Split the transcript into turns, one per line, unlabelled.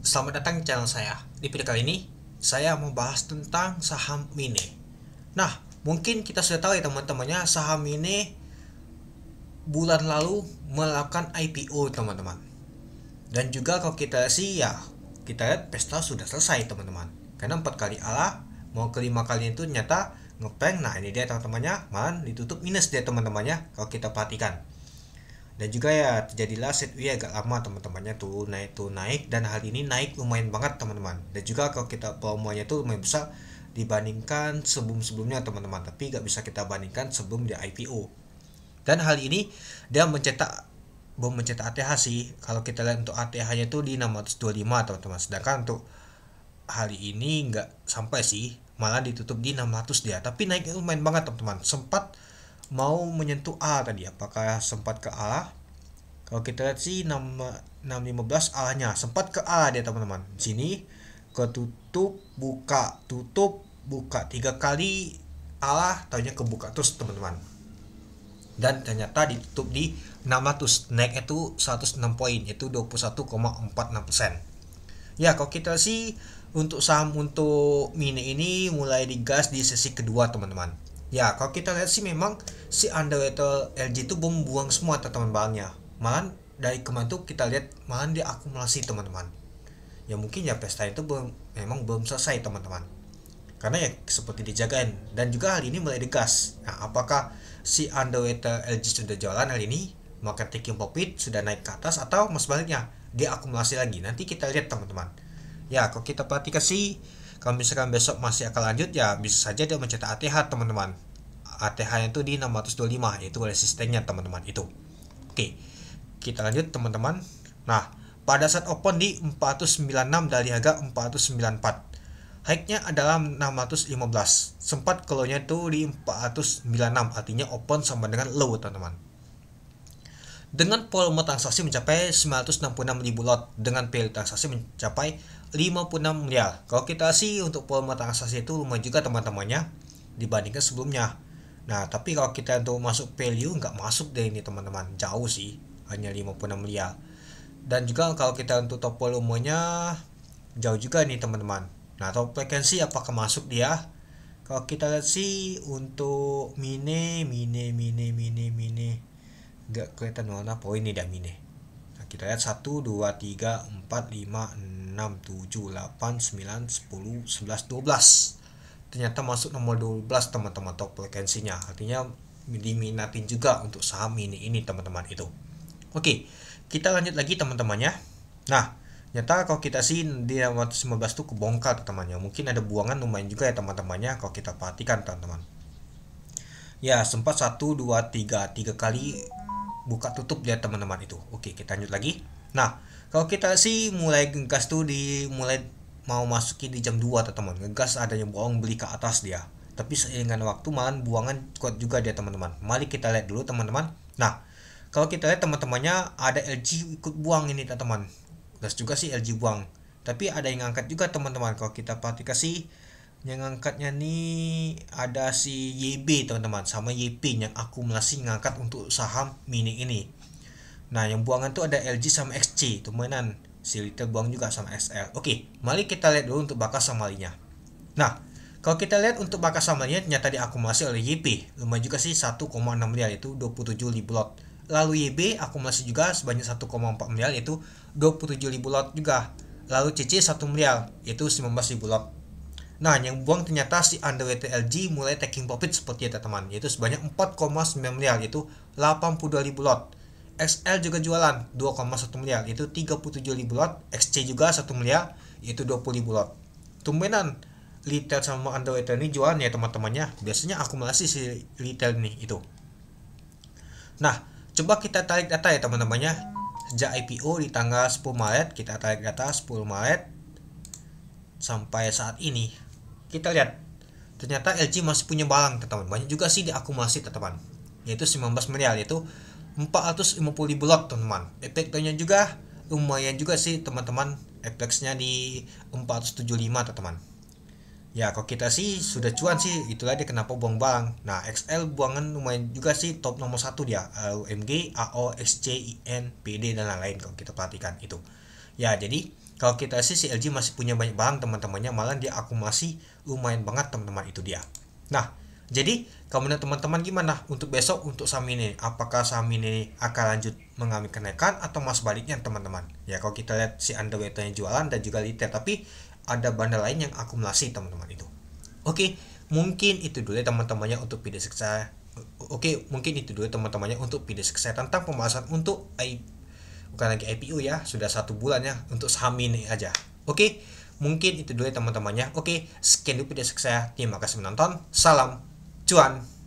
Selamat datang di channel saya. Di video kali ini, saya mau bahas tentang saham Mine. Nah, mungkin kita sudah tahu ya teman-temannya, saham Mine bulan lalu melakukan IPO teman-teman. Dan juga kalau kita sih ya, kita lihat pesta sudah selesai teman-teman. Karena 4 kali Allah, mau kelima kali itu nyata ngeprank. Nah ini dia teman-temannya, malah ditutup minus dia teman-temannya kalau kita perhatikan. Dan juga ya terjadilah setway agak lama teman-temannya tuh naik dan hal ini naik lumayan banget teman-teman. Dan juga kalau kita promonya tuh lumayan besar dibandingkan sebelum-sebelumnya teman-teman, tapi nggak bisa kita bandingkan sebelum dia IPO. Dan hal ini dia belum mencetak ATH sih. Kalau kita lihat untuk ATH-nya tuh di 625 teman-teman. Sedangkan untuk hari ini nggak sampai sih, malah ditutup di 600 dia. Tapi naik lumayan banget teman-teman. Sempat mau menyentuh A tadi. Apakah sempat ke A? Kalau kita lihat sih 615 A-nya sempat ke A dia teman-teman. Sini ketutup buka tutup buka 3 kali Allah taunya kebuka terus teman-teman. Dan ternyata ditutup di 600, naik itu 106 poin, itu 21,46%. Ya kalau kita sih untuk saham untuk Mine ini mulai digas di sesi kedua teman-teman. Ya kalau kita lihat sih memang si underwater LG itu membuang semua teman-teman barangnya. Malah dari kemarin tuh kita lihat malah dia akumulasi teman-teman. Ya mungkin ya pesta itu memang belum selesai teman-teman, karena ya seperti dijagain. Dan juga hal ini mulai digas. Nah apakah si underwater LG sudah jualan hal ini, maka taking profit sudah naik ke atas, atau mas baliknya dia akumulasi lagi, nanti kita lihat teman-teman. Ya kalau kita perhatikan sih, kalau misalkan besok masih akan lanjut ya bisa saja dia mencetak ATH teman-teman. ATH itu di 625, yaitu resistennya teman-teman itu. Oke, kita lanjut teman-teman. Nah pada saat open di 496 dari harga 494, high-nya adalah 615. Sempat kalau-nya itu di 496, artinya open sama dengan low teman-teman. Dengan volume transaksi mencapai 966 ribu lot, dengan value transaksi mencapai 56 miliar. Kalau kita sih untuk volume transaksi itu lumayan juga teman-temannya dibandingkan sebelumnya. Nah tapi kalau kita untuk masuk value nggak masuk deh ini teman-teman, jauh sih, hanya 56 miliar. Dan juga kalau kita untuk top volumenya jauh juga nih teman-teman. Nah top frequency apakah masuk dia? Kalau kita lihat sih untuk mine nggak kelihatan warna poin nih dah mine. Nah, kita lihat 1 2 3 4 5 6 7 8 9 10 11 12. Ternyata masuk nomor 12 teman-teman top frequensinya. Artinya diminatin juga untuk saham ini teman-teman itu. Oke, kita lanjut lagi teman-temannya. Nah, nyata kalau kita sih di 615 tuh kebongkar teman-temannya. Mungkin ada buangan lumayan juga ya teman-temannya kalau kita perhatikan teman-teman. Ya, sempat 1 2 3 kali buka tutup dia teman-teman itu. Oke, kita lanjut lagi. Nah, kalau kita sih mulai gas tuh di mulai mau masukin di jam 2 teman-teman. Ngegas adanya buang beli ke atas dia. Tapi seiring dengan waktu malah buangan kuat juga dia teman-teman. Mari kita lihat dulu teman-teman. Nah, kalau kita lihat teman-temannya ada LG ikut buang ini teman-teman. Gas juga sih LG buang. Tapi ada yang ngangkat juga teman-teman. Kalau kita perhatikan sih yang ngangkatnya nih ada si YB teman-teman sama YP yang akumulasi ngangkat untuk saham mini ini. Nah yang buangan tuh ada LG sama XC itu mainan. Si Little buang juga sama SL. Oke, mari kita lihat dulu untuk bakas samalinya. Nah kalau kita lihat untuk bakas samalinya ternyata diakumulasi oleh YP lumayan juga sih 1,6 miliar, itu 27 ribu lot. Lalu YB akumulasi juga sebanyak 1,4 miliar, yaitu 27 ribu lot juga. Lalu CC 1 miliar, yaitu 19 ribu lot. Nah yang buang ternyata si underwater LG mulai taking profit seperti itu teman, yaitu sebanyak 4,9 miliar, yaitu 82 ribu lot. XL juga jualan 2,1 miliar, yaitu 37 ribu lot. XC juga 1 miliar, yaitu 20 ribu lot. Tumbenan retail sama underwater ini jualan ya teman-temannya, biasanya akumulasi si retail nih itu. Nah coba kita tarik data ya teman-temannya, sejak IPO di tanggal 10 Maret, kita tarik data 10 Maret sampai saat ini. Kita lihat ternyata LG masih punya barang teman-teman, banyak juga sih diakumulasi teman-teman, yaitu 19 miliar, yaitu 450 ribu lot teman-teman. Efeknya juga lumayan juga sih teman-teman, efeknya di 475 teman-teman. Ya kalau kita sih sudah cuan sih, itulah dia kenapa buang barang. Nah XL buangan lumayan juga sih, top nomor 1 dia, UMG, AO, XC, IN, PD dan lain-lain kalau kita perhatikan itu. Ya jadi Kalau kita sih si LG masih punya banyak barang teman-temannya, malah dia akumulasi lumayan banget teman-teman, itu dia. Nah, jadi kalau menurut teman-teman gimana untuk besok untuk saham ini? Apakah saham ini akan lanjut mengalami kenaikan atau mas baliknya teman-teman? Ya kalau kita lihat si underwriter yang jualan dan juga retail, tapi ada bandar lain yang akumulasi teman-teman itu. Oke, mungkin itu dulu ya teman-temannya untuk video saya. Oke, mungkin itu dulu teman-temannya untuk video saya tentang pembahasan untuk bukan lagi IPO ya, sudah 1 bulan ya untuk saham ini aja. Oke, mungkin itu dulu ya teman-temannya. Oke, sekian dulu video saya. Terima kasih menonton. Salam cuan.